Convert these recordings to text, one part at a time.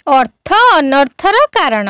अर्थ अनर्थर कारण।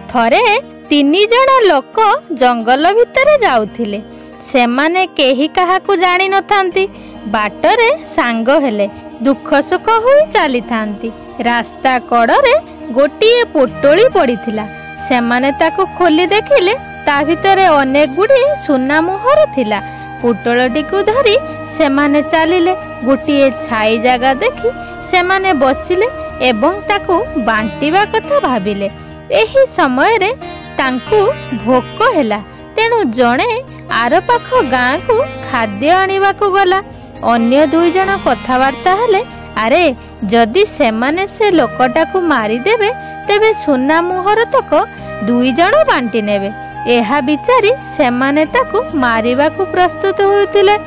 थरे 3 जण लोक जंगल भितर जाउथिले। सेमाने केही काहाकू जानि नथांती। बाटरे सांग हेले, दुख सुख होई चली थांती। रास्ता कड़े गोटिए पोटोली पड़ीथिला। सेमाने ताकू खोली देखिले, ता भितरे अनेक गुडी सुना मोहर थिला। पोटलटी को धरी सेमाने चलिले। गोटिए छाई जगह देखि सेमाने बसिले एवं ताकू बांटिबा कथा भाबिले। एही समय रे तांकू भोक हेला, तेणु जणे आर पाख गाँ को खाद्य आनिबा को गला। अन्य 2 जण कथावार्ता हेले, अरे जदि सेमाने से लोकटा को मारी देबे तेबे सुना मुहर तक 2 जण बांटी नेबे। एहा विचारी सेमाने ताकू मारिबा को प्रस्तुत होउथिले।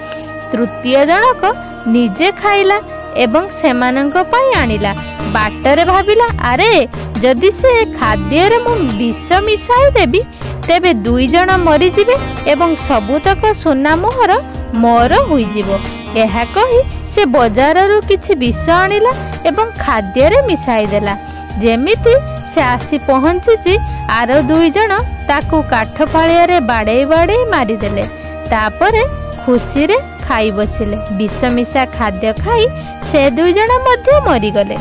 तृतीय जनक निजे खाइला एवं सेमानंक पई आनिला। बाटरे भाबिला, अरे जदि से खाद्य रे मु विष मिसाई देबी तेबे 2 जण मरी जिबे एवं सबुतक सुना मोहर मोर होई जिवो। एहा कही से बजाररू किछि विष आनिला एवं खाद्य रे मिसाई देला। जेमिति से आसी पहुंची आर 2 जण ताकू काठ फाळिया रे बाडे बाडे मारी देले। तापरे खुशी रे खाई बसिले। विष मिसा खाद्य खाई से 2 जण मध्य मरी गले।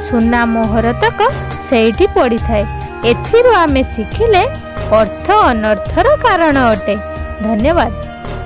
सुना मोहर तक सेठी पड़ी थाए। एथिरु आमे शिखिले अर्थ अनर्थर कारण अटे। धन्यवाद।